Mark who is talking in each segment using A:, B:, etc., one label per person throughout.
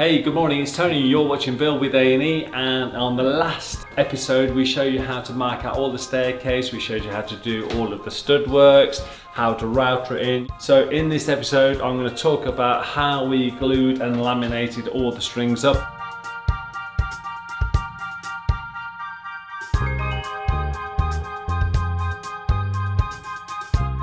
A: Hey, good morning, it's Tony. You're watching Build with A&E, and on the last episode we showed you how to mark out all the staircase, we showed you how to do all of the stud works, how to router it in. So in this episode I'm going to talk about how we glued and laminated all the strings up.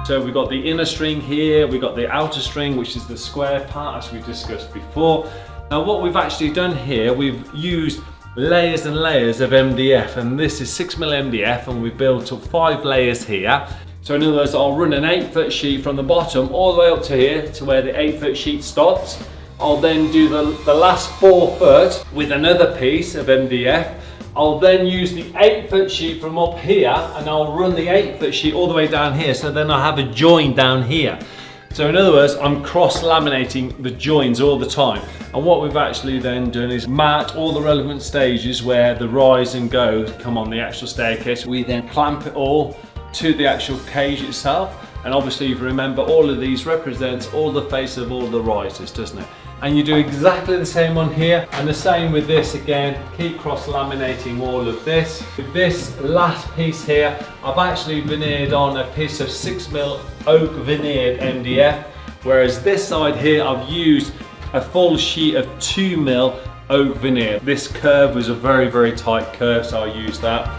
A: So we've got the inner string here, we've got the outer string, which is the square part as we discussed before. Now what we've actually done here, we've used layers and layers of MDF, and this is 6mm MDF, and we've built up 5 layers here. So in other words, I'll run an 8-foot sheet from the bottom all the way up to here to where the 8-foot sheet stops. I'll then do the last 4 foot with another piece of MDF. I'll then use the 8-foot sheet from up here, and I'll run the 8-foot sheet all the way down here, so then I'll have a join down here. So in other words, I'm cross-laminating the joins all the time. And what we've actually then done is marked all the relevant stages where the rise and go come on the actual staircase. We then clamp it all to the actual cage itself. And obviously, if you remember, all of these represents all the face of all the rises, doesn't it? And you do exactly the same on here, and the same with this again. Keep cross-laminating all of this. With this last piece here, I've actually veneered on a piece of 6mm oak veneered MDF, whereas this side here I've used a full sheet of 2mm oak veneer. This curve was a very, very tight curve, so I used that.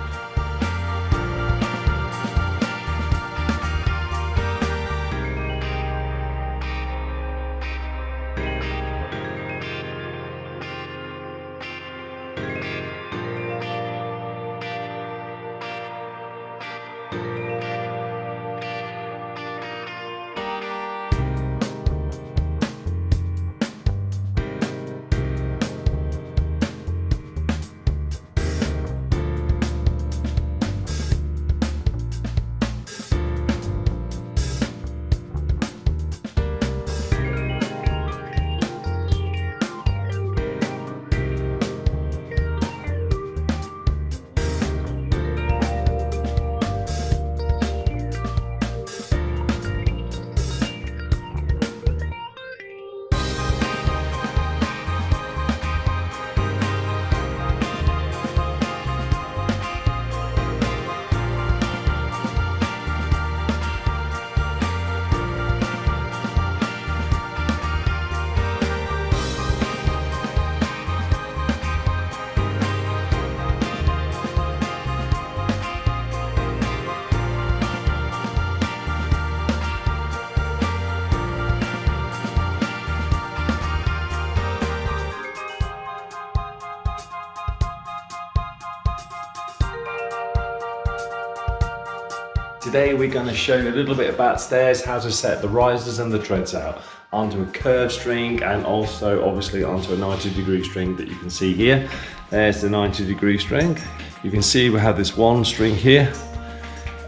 A: Today we're going to show you a little bit about stairs, how to set the risers and the treads out onto a curved string, and also obviously onto a 90-degree string that you can see here. There's the 90-degree string. You can see we have this one string here,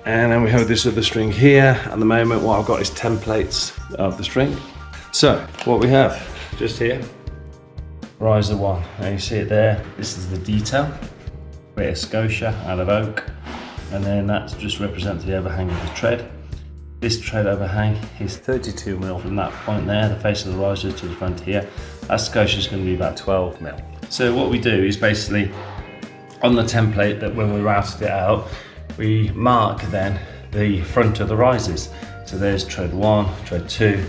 A: and then we have this other string here. At the moment what I've got is templates of the string. So what we have just here, riser 1, and you see it there, this is the detail, bit of scotia out of oak. And then that's just represents the overhang of the tread. This tread overhang is 32mm from that point there, the face of the riser to the front here. That scotia is going to be about 12mm. So what we do is basically, on the template that when we routed it out, we mark then the front of the risers. So there's tread 1, tread 2,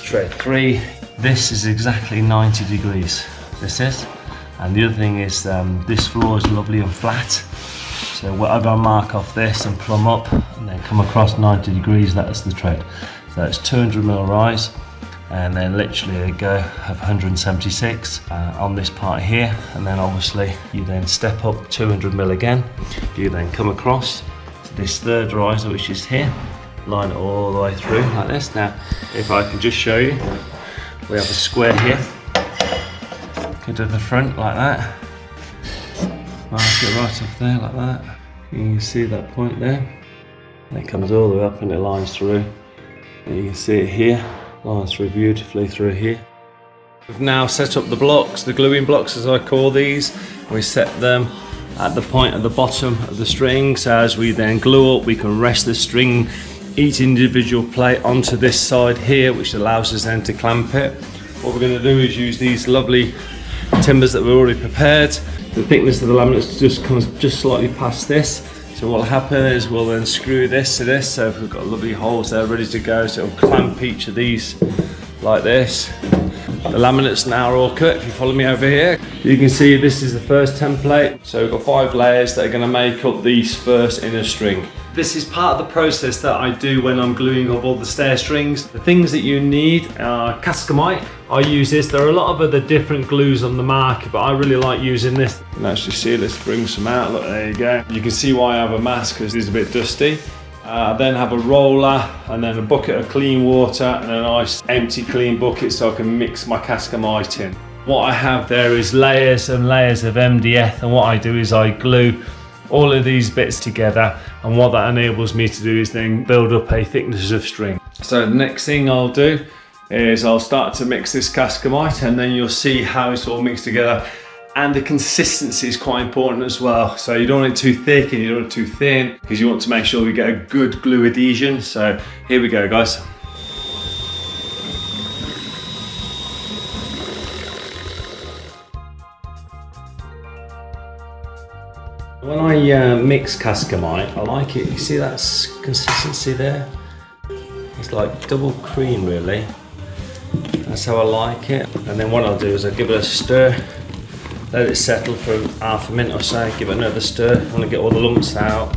A: tread 3. This is exactly 90 degrees, this is. And the other thing is this floor is lovely and flat. So whatever I mark off this and plumb up and then come across 90 degrees, that's the tread. So that's 200mm rise, and then literally they go of 176 on this part here, and then obviously you then step up 200mm again. You then come across to this third riser, which is here, line it all the way through like this. Now if I can just show you, we have a square here, go to the front like that. Mark it right off there like that. You can see that point there. And it comes all the way up and it lines through. And you can see it here, lines through beautifully through here. We've now set up the blocks, the gluing blocks as I call these. We set them at the point at the bottom of the string, so as we then glue up we can rest the string, each individual plate onto this side here, which allows us then to clamp it. what we're going to do is use these lovely timbers that we've already prepared. The thickness of the laminate just comes just slightly past this. So what will happen is we'll then screw this to this. So we've got lovely holes there ready to go. So it'll clamp each of these like this. The laminates now are all cut. If you follow me over here, you can see this is the first template. So we've got 5 layers that are going to make up these first inner string. This is part of the process that I do when I'm gluing up all the stair strings. The things that you need are Cascamite. I use this. There are a lot of other different glues on the market, but I really like using this. You can actually see, let's bring some out. Look, there you go. You can see why I have a mask, because it's a bit dusty. I then have a roller and then a bucket of clean water and a nice empty clean bucket so I can mix my Cascamite in. What I have there is layers and layers of MDF, and what I do is I glue all of these bits together, and what that enables me to do is then build up a thickness of string. So the next thing I'll do is I'll start to mix this Cascamite, and then you'll see how it's all mixed together. And the consistency is quite important as well. So you don't want it too thick and you don't want it too thin, because you want to make sure we get a good glue adhesion. So here we go, guys. When I mix Cascamite, I like it. You see that consistency there? It's like double cream, really. That's how I like it. And then what I'll do is I'll give it a stir. Let it settle for half a minute or so, give it another stir. I want to get all the lumps out.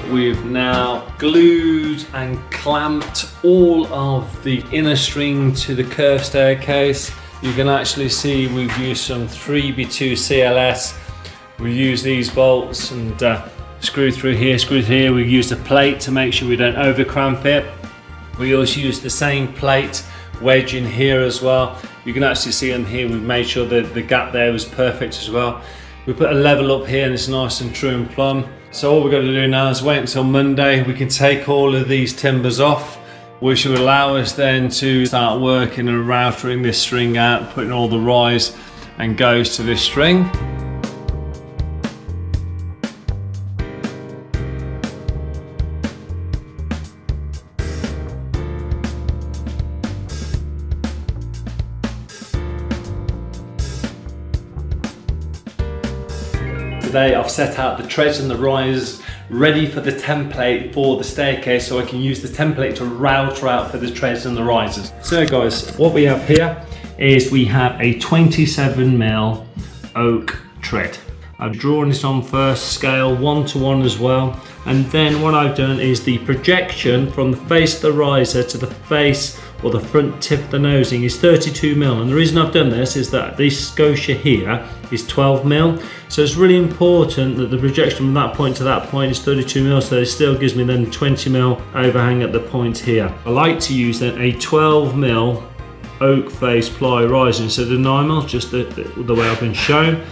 A: We've now glued and clamped all of the inner string to the curved staircase. You can actually see we've used some 3x2 CLS. We use these bolts and screw through here. We've used a plate to make sure we don't over cramp it. We also use the same plate wedge in here as well. You can actually see on here we've made sure that the gap there was perfect as well. We put a level up here and it's nice and true and plumb. So all we're going to do now is wait until Monday. We can take all of these timbers off, which will allow us then to start working and routering this string out, putting all the rise and goes to this string. Today I've set out the treads and the risers ready for the template for the staircase, so I can use the template to router out for the treads and the risers. So guys, what we have here is we have a 27mm oak tread. I've drawn this on first scale 1:1 as well, and then what I've done is the projection from the face of the riser to the face or the front tip of the nosing is 32mm, and the reason I've done this is that this scotia here is 12mm, so it's really important that the projection from that point to that point is 32mm, so it still gives me then 20mm overhang at the point here. I like to use then a 12mm oak face ply riser instead of 9mm, just the way I've been shown.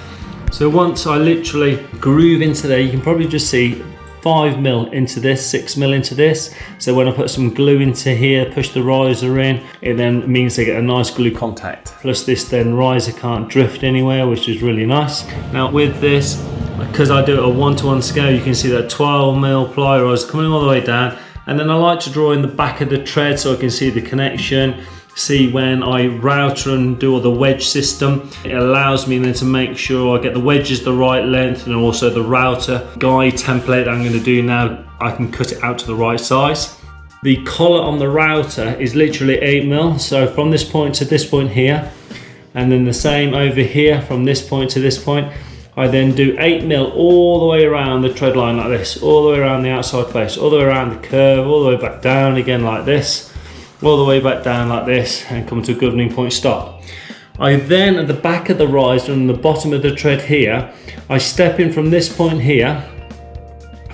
A: So once I literally groove into there, you can probably just see 5mm into this, 6mm into this. So when I put some glue into here, push the riser in, it then means they get a nice glue contact. Plus this then riser can't drift anywhere, which is really nice. Now with this, because I do it at 1:1 scale, you can see that 12mm ply riser coming all the way down. And then I like to draw in the back of the tread so I can see the connection. See when I router and do all the wedge system, it allows me then to make sure I get the wedges the right length, and also the router guide template that I'm going to do now, I can cut it out to the right size. The collar on the router is literally 8mm, so from this point to this point here, and then the same over here from this point to this point. I then do 8mm all the way around the tread line like this, all the way around the outside face, all the way around the curve, all the way back down again like this, all the way back down like this, and come to a governing point stop. I then, at the back of the riser and the bottom of the tread here, I step in from this point here,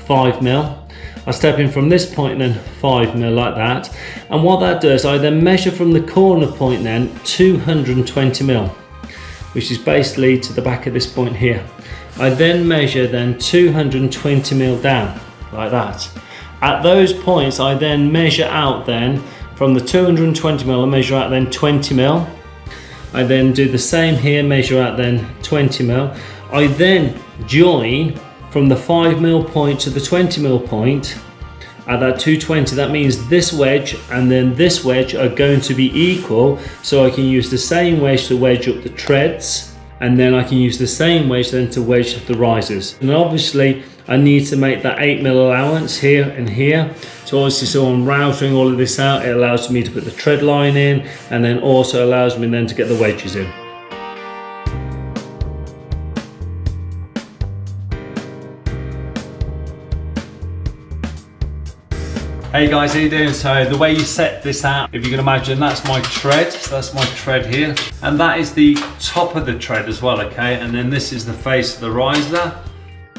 A: 5mm. I step in from this point then 5mm like that. And what that does, I then measure from the corner point then 220mm.
B: which is basically to the back of this point here. I then measure 220mm down, like that. At those points, I then measure out from the 220mm, I measure out 20mm. I then do the same here, measure out 20mm. I then join from the 5mm point to the 20mm point at that 220. That means this wedge and then this wedge are going to be equal, so I can use the same wedge to wedge up the treads, and then I can use the same wedge then to wedge the risers. And obviously I need to make that 8mm allowance here and here. So obviously, so I'm routing all of this out, it allows me to put the tread line in, and then also allows me then to get the wedges in.
A: Hey guys, how you doing? So the way you set this out, if you can imagine, that's my tread. So that's my tread here. And that is the top of the tread as well, okay? And then this is the face of the riser.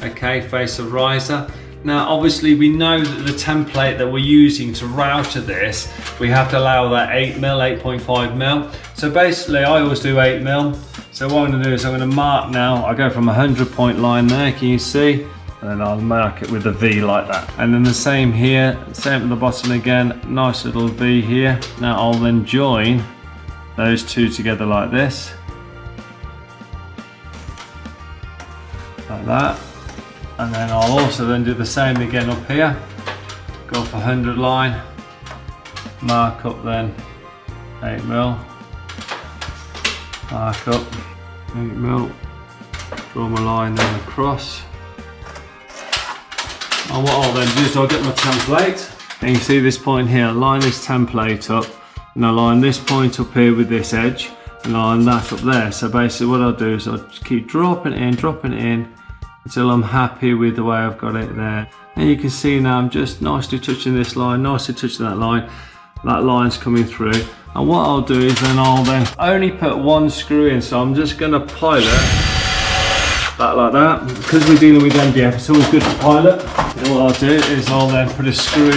A: Okay, face of riser. Now obviously we know that the template that we're using to router this, we have to allow that 8mm, 8.5mm. So basically I always do 8mm. So what I'm going to do is I'm going to mark now, I go from a 100-point line there, can you see? And then I'll mark it with a V like that. And then the same here, same at the bottom again, nice little V here. Now I'll then join those two together like this. Like that. And then I'll also then do the same again up here. Go for 100 line, mark up then 8mm, mark up 8mm, draw my line then across. And what I'll then do is I'll get my template, and you see this point here, line this template up, and I'll line this point up here with this edge, and line that up there. So basically what I'll do is I'll just keep dropping it in, until I'm happy with the way I've got it there. And you can see now I'm just nicely touching this line, nicely touching that line. That line's coming through. And what I'll do is I'll only put one screw in, so I'm just gonna pilot that like that. Because we're dealing with MDF, it's always good to pilot. And what I'll do is I'll then put a screw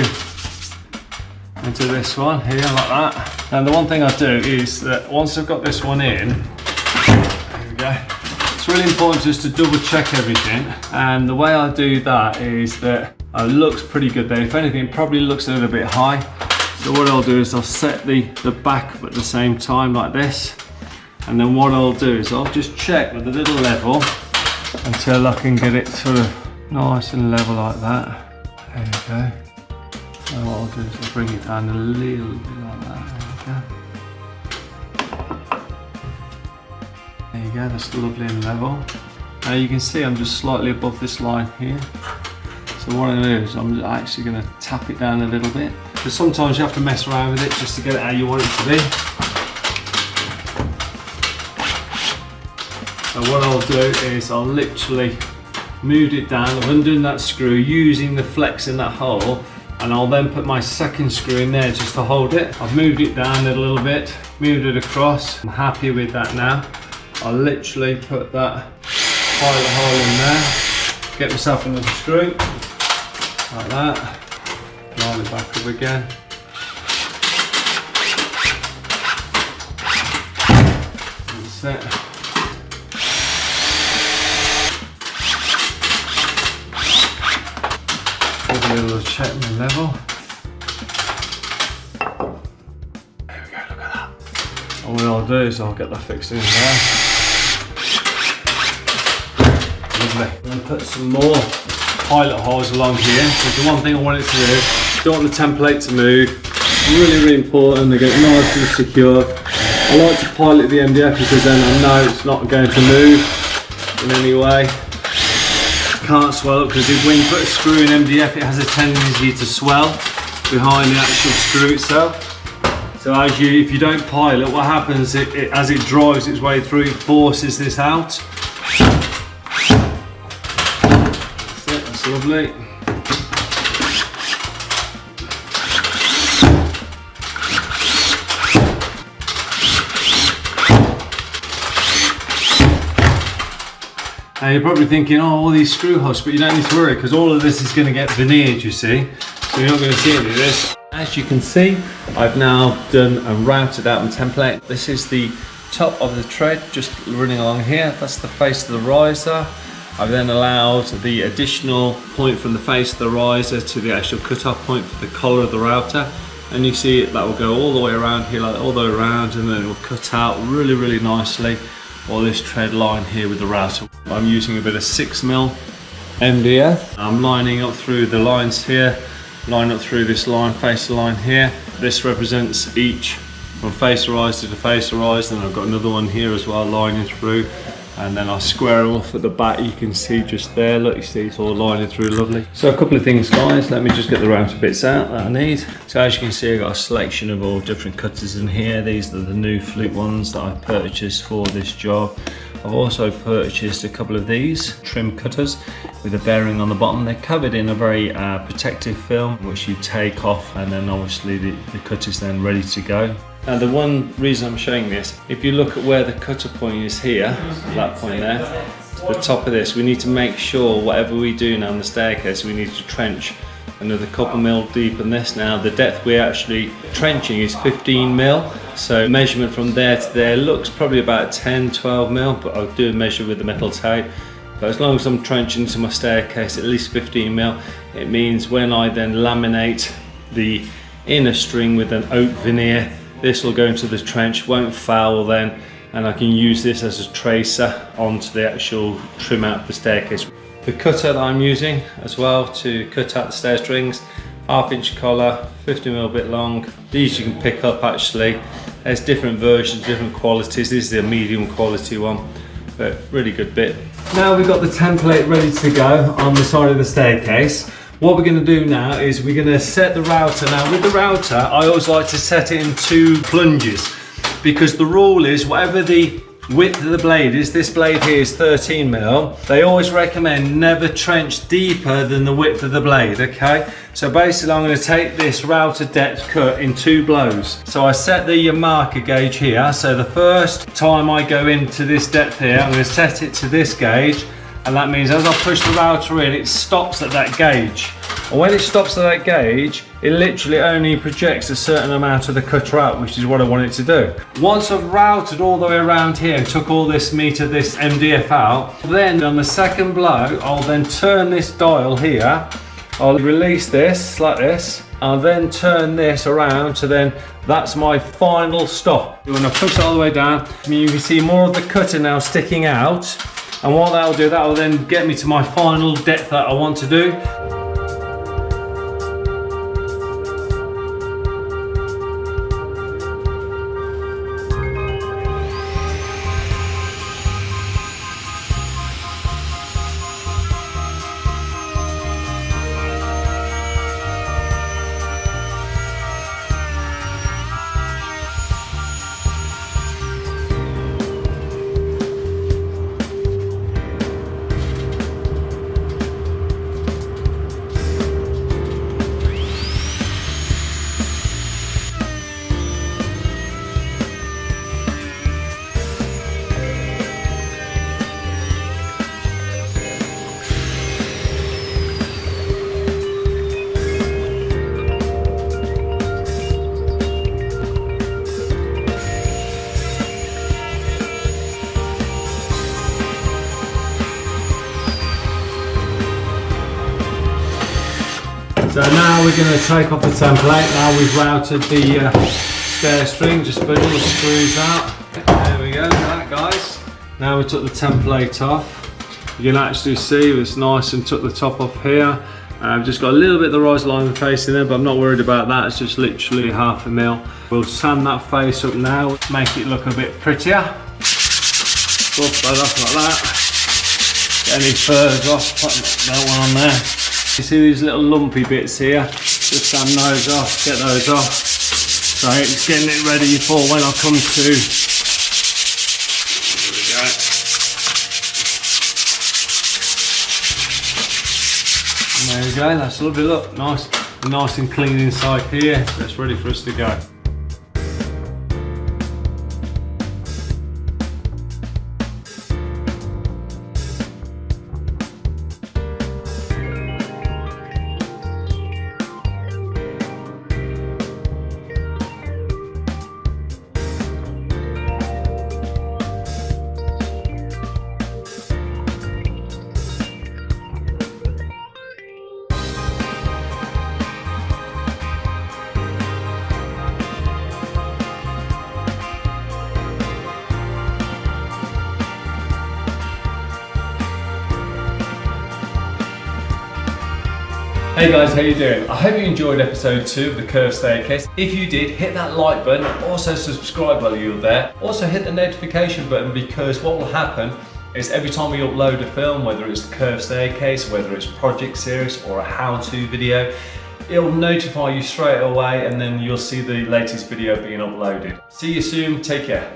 A: into this one here like that. And the one thing I do is that once I've got this one in, there we go. It's really important just to double check everything. And the way I do that is that it looks pretty good there. If anything, it probably looks a little bit high. So what I'll do is I'll set the back up at the same time like this. And then what I'll do is I'll just check with a little level until I can get it sort of nice and level like that. There you go. And what I'll do is I'll bring it down a little bit like that. There you go, that's lovely and level. Now you can see I'm just slightly above this line here. So what I'm going to do is I'm actually going to tap it down a little bit. Because sometimes you have to mess around with it just to get it how you want it to be. So what I'll do is I'll literally move it down, I'm undoing that screw using the flex in that hole, and I'll then put my second screw in there just to hold it. I've moved it down a little bit, moved it across. I'm happy with that now. I'll literally put that pilot hole in there, get myself another screw, like that, line it back up again. That's it. Give it a little check my level. There we go, look at that. And what I'll do is I'll get that fixed in there. Lovely. I'm going to put some more pilot holes along here. So the one thing I wanted to do, don't want the template to move. Really, really important to get it nice and secure. I like to pilot the MDF because then I know it's not going to move in any way. Can't swell up because when you put a screw in MDF, it has a tendency to swell behind the actual screw itself. So if you don't pilot, what happens as it drives its way through, it forces this out. That's it, that's lovely. Now you're probably thinking, oh, all these screw holes, but you don't need to worry because all of this is going to get veneered, you see. So you're not going to see any of this. As you can see, I've now done and routed out my template. This is the top of the tread just running along here. That's the face of the riser. I've then allowed the additional point from the face of the riser to the actual cut-off point for the collar of the router. And you see that will go all the way around here, like all the way around, and then it will cut out really nicely all this tread line here with the router. I'm using a bit of 6mm MDF. I'm lining up through the lines here, line up through this line, face line here. This represents each from face riser to face riser, and I've got another one here as well lining through. And then I square them off at the back. You can see just there, look, you see it's all lining through lovely. So a couple of things, guys, let me just get the router bits out that I need. So as you can see, I've got a selection of all different cutters in here. These are the new Fluke ones that I purchased for this job. I've also purchased a couple of these trim cutters with a bearing on the bottom. They're covered in a very protective film, which you take off, and then obviously the cut is then ready to go. Now the one reason I'm showing this, if you look at where the cutter point is here, that point there, to the top of this, we need to make sure whatever we do now on the staircase, we need to trench another couple mil deep in this. Now the depth we're actually trenching is 15mm, so measurement from there to there looks probably about 10-12mm, but I'll do a measure with the metal tape. But as long as I'm trenching to my staircase at least 15mm, it means when I then laminate the inner string with an oak veneer, this will go into the trench, won't foul then, and I can use this as a tracer onto the actual trim out of the staircase. The cutter that I'm using as well to cut out the stair strings, 1/2 inch collar, 50mm bit long. These you can pick up actually. There's different versions, different qualities. This is the medium quality one, but really good bit. Now we've got the template ready to go on the side of the staircase. What we're going to do now is we're going to set the router. Now with the router, I always like to set it in 2 plunges, because the rule is whatever the width of the blade is, this blade here is 13mm, they always recommend never trench deeper than the width of the blade, okay? So basically I'm going to take this router depth cut in 2 blows. So I set the marker gauge here, so the first time I go into this depth here, I'm going to set it to this gauge. And that means as I push the router in, it stops at that gauge. And when it stops at that gauge, it literally only projects a certain amount of the cutter out, which is what I want it to do. Once I've routed all the way around here and took all this meat of this MDF out, then on the second blow, I'll then turn this dial here. I'll release this like this. I'll then turn this around, so then that's my final stop. When I push it all the way down, you can see more of the cutter now sticking out. And what that'll do, that'll then get me to my final depth that I want to do. So now we're going to take off the template. Now we've routed the stair string, just put all the screws out. There we go, look at that, guys. Now we took the template off. You can actually see it's nice and took the top off here. I've just got a little bit of the riser line facing there, but I'm not worried about that. It's just literally 1/2 mil. We'll sand that face up now, make it look a bit prettier. Buff that off like that. Get any furs off, put that one on there. You see these little lumpy bits here? Just sand those off, get those off. So it's getting it ready for when I come to. There we go. And there we go, that's lovely, look, nice and clean inside here. So it's ready for us to go. Hey guys, how you doing? I hope you enjoyed episode 2 of the curved staircase. If you did, hit that like button, also subscribe while you're there. Also hit the notification button, because what will happen is every time we upload a film, whether it's the curved staircase, whether it's project series or a how-to video, it'll notify you straight away, and then you'll see the latest video being uploaded. See you soon, take care.